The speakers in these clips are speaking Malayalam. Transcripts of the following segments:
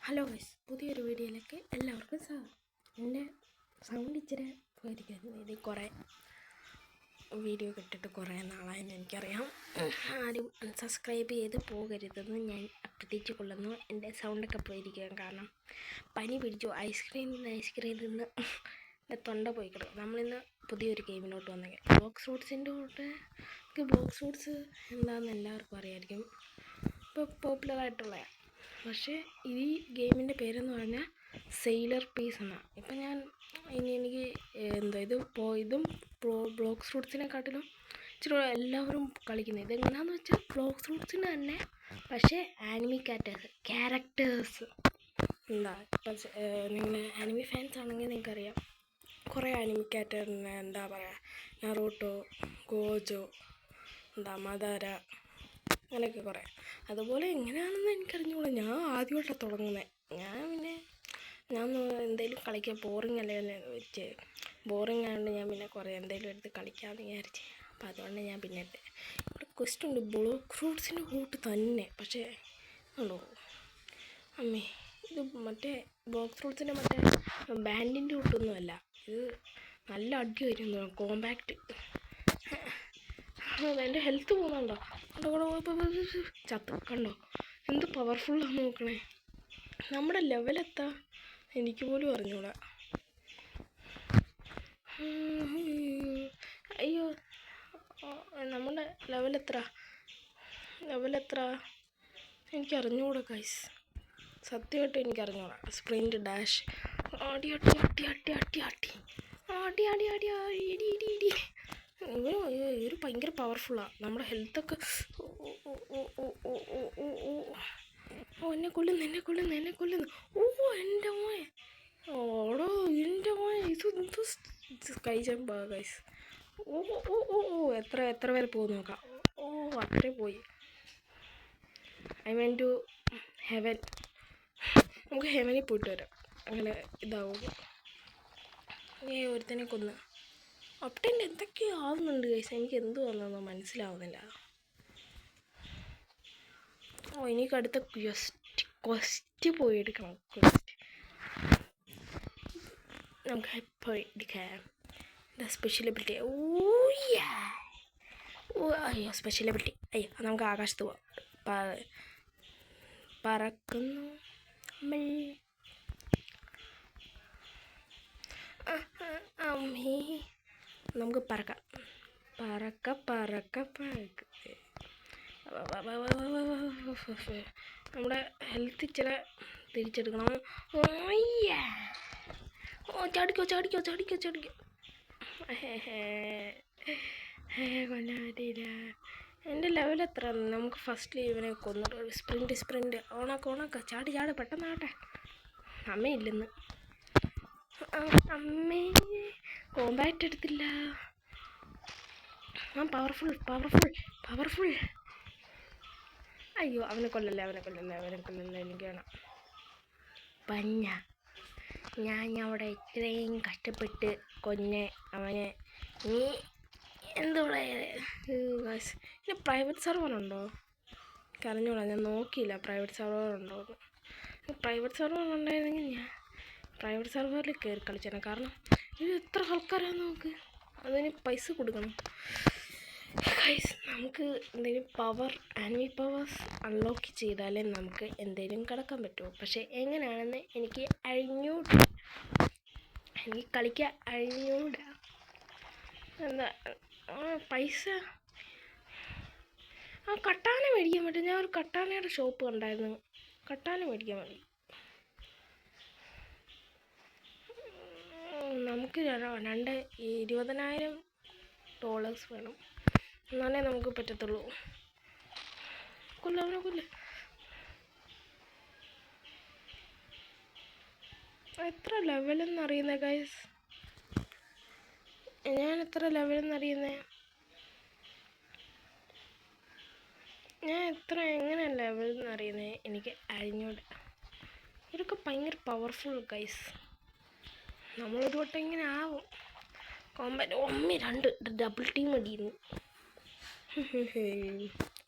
ഹലോ ഗൈസ്, പുതിയൊരു വീഡിയോയിലേക്ക് എല്ലാവർക്കും സ്വാഗതം. എൻ്റെ സൗണ്ട് ഇച്ചിരി പോയിരിക്കുന്നു. ഇത് കുറേ വീഡിയോ കിട്ടിയിട്ട് കുറേ നാളായെന്ന് എനിക്കറിയാം. ആരും സബ്സ്ക്രൈബ് ചെയ്ത് പോകരുതെന്ന് ഞാൻ അഭ്യർത്ഥിച്ചു കൊള്ളുന്നു. എൻ്റെ സൗണ്ടൊക്കെ പോയിരിക്കാൻ കാരണം പനി പിടിച്ചു. ഐസ്ക്രീം നിന്ന് എൻ്റെ തൊണ്ട പോയി കിടക്കും. നമ്മളിന്ന് പുതിയൊരു ഗെയിമിലോട്ട് വന്നെങ്കിൽ ബ്ലോക്സ് റൂട്ട്സിൻ്റെ കൂട്ട് ബ്ലോക്സ് റൂട്ട്സ് എന്താണെന്ന് എല്ലാവർക്കും അറിയാമായിരിക്കും. ഇപ്പോൾ പോപ്പുലറായിട്ടുള്ള, പക്ഷേ ഈ ഗെയിമിൻ്റെ പേരെന്ന് പറഞ്ഞാൽ സെയിലർ പീസ് എന്നാണ്. ഇപ്പം ഞാൻ എനിക്ക് ഇതും ബ്ലോക്സ് റൂട്ട്സിനെക്കാട്ടിലും ഇച്ചിരി എല്ലാവരും കളിക്കുന്നത് ഇതെങ്ങനെയാണെന്ന് വെച്ചാൽ ബ്ലോക്സ് റൂട്ട്സിന് തന്നെ, പക്ഷേ ആനിമി ക്യാരക്ടേഴ്സ് എന്താ. ഇപ്പം നിങ്ങൾ ആനിമി ഫാൻസ് ആണെങ്കിൽ നിങ്ങൾക്കറിയാം, കുറേ ആനിമി ക്യാരക്ടറിന് എന്താ പറയുക, നറൂട്ടോ, ഗോജോ, മദാര, അങ്ങനെയൊക്കെ കുറേ. അതുപോലെ എങ്ങനെയാണെന്ന് എനിക്കറിഞ്ഞൂടാ. ഞാൻ ആദ്യമായിട്ടാണ് തുടങ്ങുന്നത്. ഞാൻ എന്തെങ്കിലും കളിക്കാൻ ബോറിങ് ആയതുകൊണ്ട് ഞാൻ പിന്നെ കുറേ എന്തെങ്കിലും എടുത്ത് കളിക്കാമെന്ന് വിചാരിച്ച്. അപ്പം അതുകൊണ്ട് ഞാൻ പിന്നെ ഇവിടെ ക്വസ്റ്റ് ഉണ്ട്. ബ്ലോക്ക് ഫ്രൂട്ട്സിൻ്റെ കൂട്ട് തന്നെ, പക്ഷേ ഉണ്ടോ അമ്മേ, ഇത് മറ്റേ ബ്ലോക്ക് ഫ്രൂട്ട്സിൻ്റെ മറ്റേ ബാൻഡിൻ്റെ കൂട്ടൊന്നുമല്ല. ഇത് നല്ല അടി വരുന്നു, കോമ്പാക്റ്റ്. എൻ്റെ ഹെൽത്ത് പോകുന്നുണ്ടോ? ചത്ത് കണ്ടോ, എന്ത് പവർഫുള്ളാണ് നോക്കണേ. നമ്മുടെ ലെവലെത്താ എനിക്ക് പോലും അറിഞ്ഞൂടാ. അയ്യോ, നമ്മുടെ ലെവലെത്ര എനിക്കറിഞ്ഞൂടാ ഗൈസ്, സത്യമായിട്ട് എനിക്കറിഞ്ഞൂടാ. സ്പ്രിൻറ്റ്, ഡാഷ്, ആടി ആടി ആട്ടി ആട്ടി ആട്ടി ആട്ടി ആടി ആടി ആടി ഇടി ഇടി ഇടി. ഇവർ ഭയങ്കര പവർഫുള്ളാണ്. നമ്മുടെ ഹെൽത്തൊക്കെ എന്നെ കൊല്ലുന്നു. എൻ്റെ മോൻ, ഓടോ എൻ്റെ മോൻ, ഇത് കൈ ജമ്പാ ഗൈസ്. എത്ര വരെ പോകുന്നു നോക്കാം. അത്രയും പോയി. I mean to heaven. നമുക്ക് ഹെവനിൽ പോയിട്ട് വരാം. അങ്ങനെ ഇതാവും. ഒരുത്തനെ കൊന്ന് ഒപ്റ്റൻ്റെ എന്തൊക്കെയോ ആവുന്നുണ്ട് ഗൈസ്. എനിക്ക് എന്തുവാണെന്നൊന്നും മനസ്സിലാവുന്നില്ല. എനിക്ക് അടുത്ത ക്വസ്റ്റ് പോയി എടുക്കണം. നമുക്ക് പോയി എടുക്കാം. Special ability. അയ്യോ, സ്പെഷ്യൽ എബിലിറ്റി. അയ്യോ, നമുക്ക് ആകാശത്ത് പോവാം. പറക്കുന്നു അമ്മേ, നമുക്ക് പറക്കാം. നമ്മുടെ ഹെൽത്ത് ഇച്ചിരി തിരിച്ചെടുക്കണം. ചാടിക്കോ. കൊല്ലാതില്ല. എൻ്റെ ലെവൽ എത്ര? നമുക്ക് ഫസ്റ്റ് ഇവനെ കൊന്നിട്ട് സ്പ്രിൻറ്റ് ഓണാക്ക. ചാടി പെട്ടെന്നാട്ടെ. അമ്മയില്ലെന്ന്. അമ്മേ, കോമ്പാക്റ്റ് എടുത്തില്ല. ഞാൻ പവർഫുൾ. അയ്യോ, അവനെ കൊല്ലല്ലേ. എനിക്ക് വേണം പഞ്ഞ. ഞാൻ അവിടെ ഇത്രയും കഷ്ടപ്പെട്ട് കൊന്നെ അവനെ. നീ എന്തുവാ? പിന്നെ പ്രൈവറ്റ് സെർവർ ഉണ്ടോ? എനിക്കറിഞ്ഞൂടാ, ഞാൻ നോക്കിയില്ല പ്രൈവറ്റ് സെർവർ ഉണ്ടോ എന്ന്. പ്രൈവറ്റ് സെർവർ ഉണ്ടായിരുന്നെങ്കിൽ ഞാൻ പ്രൈവറ്റ് സെർവറിൽ കയറി കളിച്ചാണ്. കാരണം ഇത് എത്ര ആൾക്കാരാണ് നമുക്ക്, അതിന് പൈസ കൊടുക്കണം ഗൈസ്. നമുക്ക് എന്തെങ്കിലും ആനിമി പവേഴ്സ് അൺലോക്ക് ചെയ്താലേ നമുക്ക് എന്തെങ്കിലും കിടക്കാൻ പറ്റുമോ? പക്ഷേ എങ്ങനെയാണെന്ന് എനിക്ക് കളിക്കാൻ അഴിഞ്ഞൂടാ. എന്താ പൈസ കട്ടാന മേടിക്കാൻ പറ്റും. ഞാൻ ഒരു കട്ടാനയുടെ ഷോപ്പ് കണ്ടായിരുന്നു. കട്ടാന മേടിക്കാൻ മതി. നമുക്ക് $20,000 വേണം, എന്നാലേ നമുക്ക് പറ്റത്തുള്ളൂ. കൊല്ല. എത്ര ലെവലെന്ന് ഗൈസ്? ഞാൻ എത്ര ലെവലെന്ന് എങ്ങനെ ലെവലെന്ന് എനിക്ക് അറിഞ്ഞൂടാ. ഇവരൊക്കെ ഭയങ്കര പവർഫുൾ ഗൈസ്. നമ്മളൊരു വട്ടം ഇങ്ങനെ ആവും. കോമ്പാറ്റ് 1-2 ഡബിൾ ടീം അടിയുന്നു.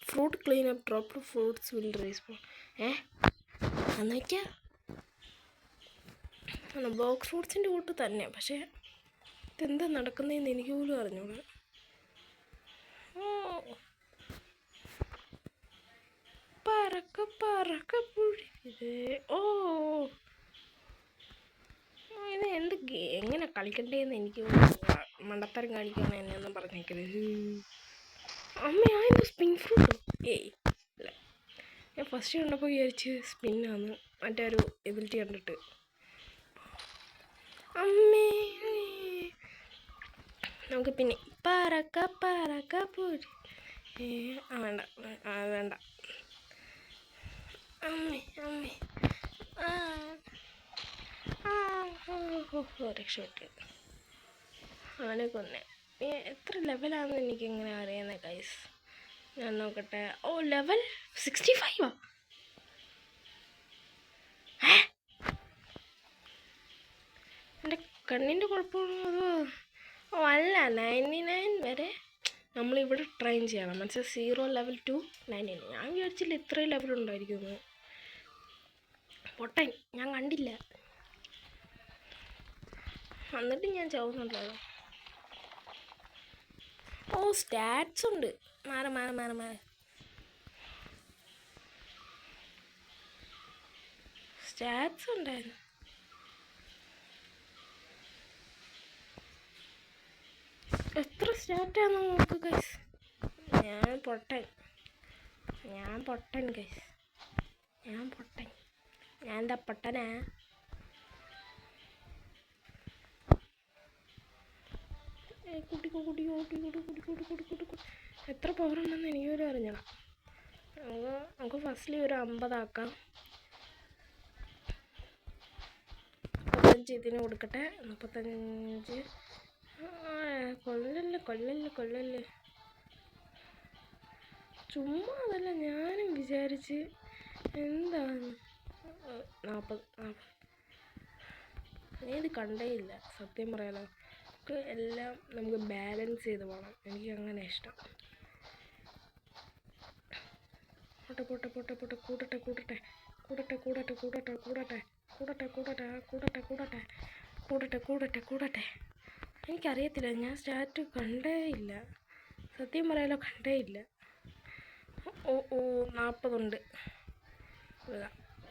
Fruit clean up, drop fruits will respawn. എന്ന് വെച്ചാൽ ബോക്സ് ഫ്രൂട്ട്സിൻ്റെ കൂട്ട് തന്നെ. പക്ഷേ ഇതെന്താ നടക്കുന്നതെന്ന് എനിക്ക് പോലും അറിഞ്ഞൂടാ. പറക്ക പറക്ക പുഴി ഇത്. ഇത് എന്ത് എങ്ങനെ കളിക്കണ്ടേന്ന് എനിക്ക് മണ്ടത്തരം കാണിക്കണം എന്നെ ഒന്നും പറഞ്ഞേക്കരുത്. അമ്മ എന്ത് സ്പിൻ ഫ്രൂട്ട്? ഏയ് അല്ല, ഞാൻ ഫസ്റ്റ് കണ്ടപ്പോൾ വിചാരിച്ച് സ്പിന്നാന്ന് മറ്റേ ഒരു എബിലിറ്റി കണ്ടിട്ട്. അമ്മേ നമുക്ക് പിന്നെ പറക്ക പറക്ക പൂരി. വേണ്ട വേണ്ട. അമ്മേ അമ്മേ രക്ഷപ്പെട്ടു. അവനെ കൊന്നെ. എത്ര ലെവലാണെന്ന് എനിക്കിങ്ങനെ അറിയാവുന്ന ഗൈസ്. ഞാൻ നോക്കട്ടെ. ലെവൽ 65. എൻ്റെ കണ്ണിൻ്റെ കുഴപ്പമാണോ അതോ അല്ല, 99 വരെ നമ്മളിവിടെ ട്രെയിൻ ചെയ്യണം. മനസ്സിലായി? 0 ലെവൽ 2 99. ഞാൻ വിചാരിച്ചില്ല ഇത്രയും ലെവൽ ഉണ്ടായിരിക്കുന്നു. പൊട്ടൻ, ഞാൻ കണ്ടില്ല. എന്നിട്ട് ഞാൻ ചാവുന്നുണ്ടല്ലോ. സ്റ്റാറ്റ്സ് ഉണ്ട്. മാറി സ്റ്റാറ്റ്സ് ഉണ്ടായിരുന്നു. എത്ര സ്റ്റാറ്റാന്ന് നോക്ക് ഗൈസ്. ഞാൻ പൊട്ടൻ ഗൈസ്. ഞാൻ എന്താ പൊട്ടനാ? കുട്ടി എത്ര പവർ ഉണ്ടെന്ന് എനിക്ക് പോലും അറിഞ്ഞണം. നമുക്ക് ഫസ്റ്റ്ലി ഒരു 50 ആക്കാം. 35 ഇതിന് കൊടുക്കട്ടെ. 35. കൊല്ലല്ലേ. ചുമ്മാ അതല്ല, ഞാനും വിചാരിച്ച് എന്താണ് 40. ഇത് കണ്ടേ ഇല്ല സത്യം പറയാലോ. എല്ലാം നമുക്ക് ബാലൻസ് ചെയ്ത് പോകണം. എനിക്ക് അങ്ങനെ ഇഷ്ടം. കൂടട്ടെ. എനിക്കറിയത്തില്ല, ഞാൻ സ്റ്റാറ്റ് കണ്ടേ ഇല്ല സത്യം പറയാലോ. കണ്ടേ ഇല്ല. 40 ഉണ്ട്.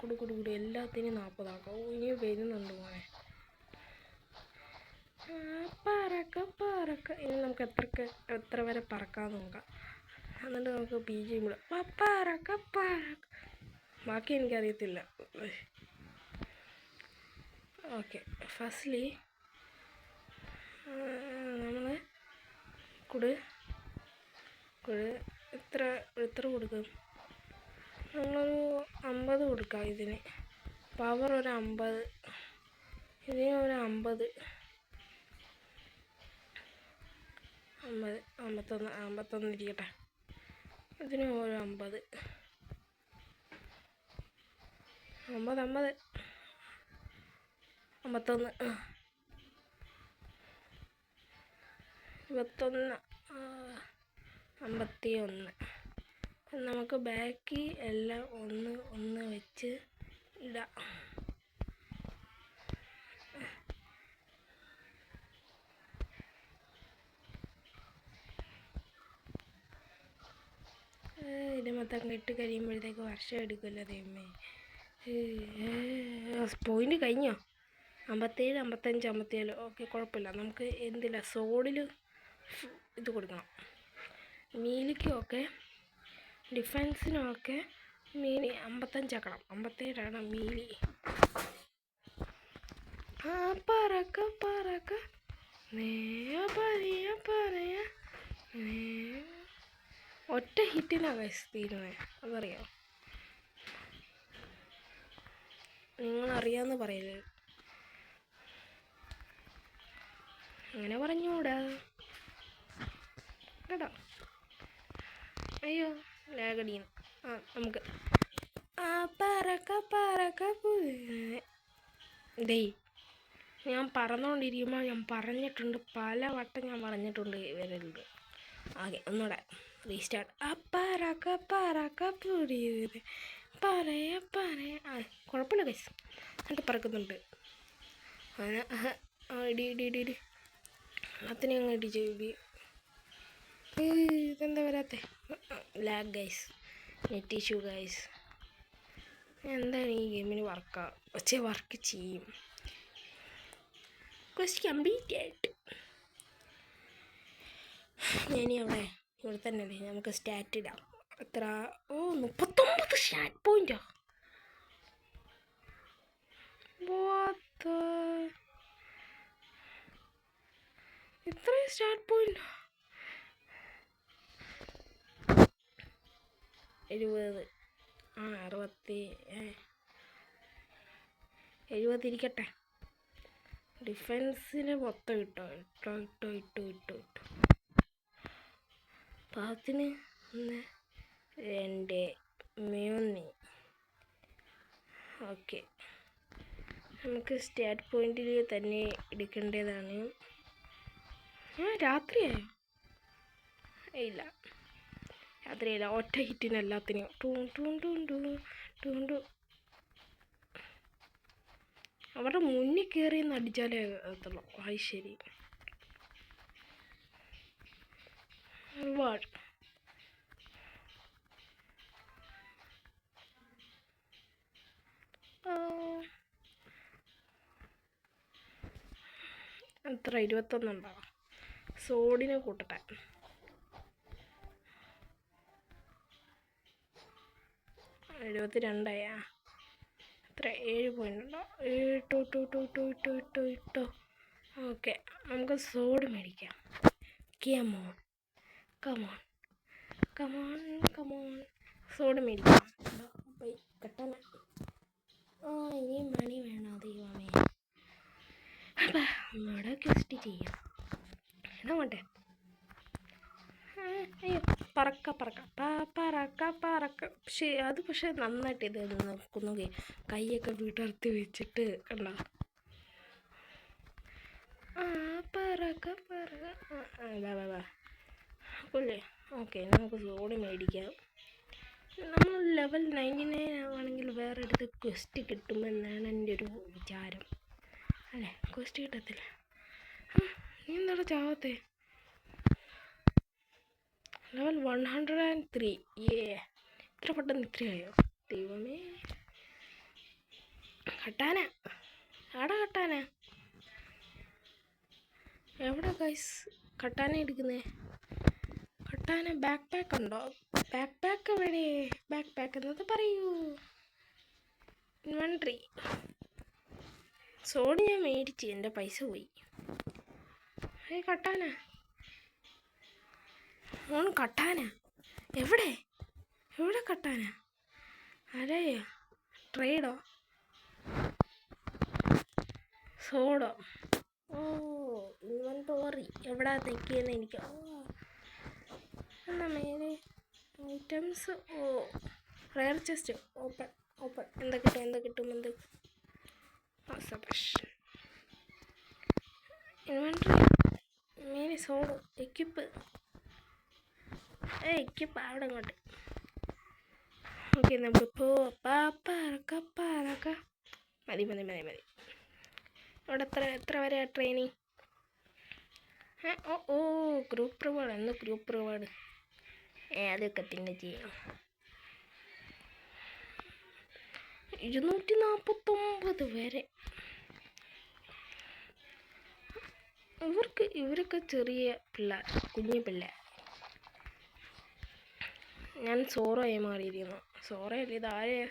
കുടി എല്ലാത്തിനും 40 ആക്കാം. ഇനി വരുന്നുണ്ട് മോനെ. പറക്ക. ഇനി നമുക്ക് എത്ര വരെ പറക്കാൻ നോക്കാം. എന്നിട്ട് നമുക്ക് BGM ഇടാം. പറക്ക. ബാക്കി എനിക്കറിയത്തില്ല. ഓക്കെ, ഫസ്റ്റ്ലി നമ്മൾ എത്ര കൊടുക്കും? നമ്മളൊരു 50 കൊടുക്കാം. ഇതിന് പവർ ഒരു 50, ഇതിന് ഒരു 50, 51 ഇരിക്കട്ടെ. ഇതിന് ഒരു 50, 51, 51. നമുക്ക് ബാക്കി എല്ലാം ഒന്ന് വെച്ച് ഇടാം. ഇത് മൊത്തം ഇട്ട് കഴിയുമ്പോഴത്തേക്ക് വർഷം എടുക്കുമല്ലോ ദൈവമേ. പോയിന്റ് കഴിഞ്ഞോ? 57, 55, 57. ഓക്കെ, കുഴപ്പമില്ല. നമുക്ക് എന്തില്ല സോഡിൽ ഇത് കൊടുക്കണം. മീലിക്കും ഒക്കെ ഡിഫെൻസിനും ഒക്കെ മീലി 55 ആക്കണം. 57 മീലി. പറക്ക പറയാ. ഒറ്റ ഹിറ്റിനാണ് ഗൈസ് തീരുന്നത്. അതറിയാം. നിങ്ങളറിയാമെന്ന് പറയല്ലേ. അങ്ങനെ പറഞ്ഞൂടാ കേട്ടോ. അയ്യോ ലാഗടിയും. നമുക്ക് പറക്ക ഡേയ്. ഞാൻ പറന്നുകൊണ്ടിരിക്കുമ്പോൾ ഞാൻ പറഞ്ഞിട്ടുണ്ട്, പല വട്ടം ഞാൻ പറഞ്ഞിട്ടുണ്ട് വരരുത്. ഓക്കെ, ഒന്നുകൂടെ റീസ്റ്റാർട്ട്. പറക്ക പറയാ. കുഴപ്പമില്ല ഗൈസ്, എന്നിട്ട് പറക്കുന്നുണ്ട്. അങ്ങനെ ഇടി ഇടി ഇടി ഇടി അത്തിനെ അങ്ങ് ഇടിച്ചു ഇടി. ഇതെന്താ വരാത്തെ? Lag guys, net issue guys. എന്താണ് ഈ ഗെയിമിന് വർക്ക് ചെയ്യും. Quest completed. ഞാനി ഇവിടെ തന്നെ അല്ലേ, നമുക്ക് സ്റ്റാറ്റ് ഇടാം. എത്ര? 39 സ്റ്റാറ്റ് പോയിന്റോ? ഇത്രയും സ്റ്റാർട്ട് പോയിന്റ്? 70. 70 ഇരിക്കട്ടെ. ഡിഫൻസിന് മൊത്തം ഇട്ടോ. പാത്തിന് 1 2 3. ഓക്കെ, നമുക്ക് സ്റ്റാർട്ട് പോയിന്റിൽ തന്നെ എടുക്കേണ്ടതാണ്. രാത്രിയായോ? ഇല്ല, രാത്രിയല്ല, ഒറ്റ ഹിറ്റിന് എല്ലാത്തിനും അവരുടെ മുന്നിൽ കയറി അടിച്ചാലേ എത്തുള്ളൂ. അത് ശരി. ഒരുപാട് എത്ര? 21 ഉണ്ടോ? സോഡിനെ കൂട്ടട്ടെ. 72 ആയാ? എത്ര? 7 പോയിന്റ് ഉണ്ടോ? ഇട്ടോ. ഓക്കെ, നമുക്ക് സോഡ് മേടിക്കാം. കമോൺ സോഡ് മേടിക്കാം. കെട്ടാന ഇനി മണി വേണോ ദൈവമേ? അപ്പം നമ്മുടെ ക്വസ്റ്റ് ചെയ്യാം. അങ്ങോട്ടെ. അയ്യോ, പറക്ക. പക്ഷെ നന്നായിട്ട് ഇത് നോക്കുന്നു. കൈയൊക്കെ വിടർത്തി വെച്ചിട്ട് കണ്ടോ? കൊല്ലേ. ഓക്കെ, നമുക്ക് സോഡ് മേടിക്കാം. നമ്മൾ ലെവൽ 99 ആണെങ്കിൽ വേറെ അടുത്ത് ക്വസ്റ്റ് കിട്ടുമെന്നാണ് എൻ്റെ ഒരു വിചാരം. അല്ലേ? ക്വസ്റ്റ് കിട്ടത്തില്ല. നീ എന്താണ് ചാവത്തെ? ലെവൽ 103. ഇത്ര പെട്ടെന്ന് ഇത്രയായോ? ദൈവമേ. കട്ടാന എവിടെ ഗൈസ് കട്ടാന എടുക്കുന്നേ? കട്ടാന ബാക്ക് പാക്ക് ഉണ്ടോ? ബാക്ക് പാക്ക് എവിടെ? ബാക്ക് പാക്ക് എന്നത് പറയൂ. ഇൻവെൻട്രി. സോഡ് ഞാൻ മേടിച്ച്, എൻ്റെ പൈസ പോയി. കട്ടാന എവിടെ കട്ടാന? ആരായോ? ട്രേഡോ? സോഡോ? ഇൻവെൻറ്റോറി എവിടെ നിൽക്കിയെന്ന് എനിക്ക്. എന്നാ മേലെ ഐറ്റംസ്. Rare chest open. എന്ത് കിട്ടും? ഇൻവെൻട്രി മേലെ സോഡോ. എക്യുപ്പ് അവിടെ ഇങ്ങോട്ട്. ഓക്കെ, നമുക്ക് പറക്ക. മതി. അവിടെ എത്ര വരെ ട്രെയിനിങ്? Group reward. അതൊക്കെ പിന്നെ ചെയ്യാം. 249 വരെ. ഇവരൊക്കെ ചെറിയ പിള്ളേർ, കുഞ്ഞു പിള്ളേർ. ഞാൻ സോറോയെ മാറിയിരിക്കുന്നു. സോറയല്ല, ഇതാരെ?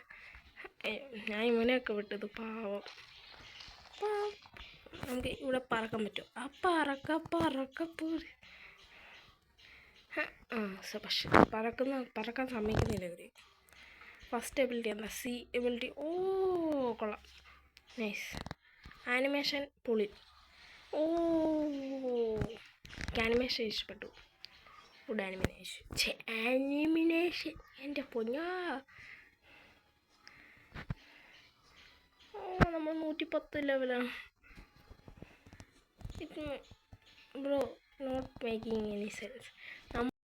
ഞാൻ ഇവനെയൊക്കെ വിട്ടത് പാവം. നമുക്ക് ഇവിടെ പറക്കാൻ പറ്റും. പക്ഷെ പറക്കാൻ സമ്മതിക്കുന്നില്ല ഇവർ. ഫസ്റ്റ് എബിലിറ്റി എന്താ? C ability. കൊള്ളാം, നൈസ്. ആനിമേഷൻ പൊളി. ആനിമേഷൻ ഇഷ്ടപ്പെട്ടു. ഫുഡ് ആനിമിനേഷൻ എൻ്റെ പൊന്നാ. നമ്മൾ 110 ലെവലാണ്. Bro not making any sense.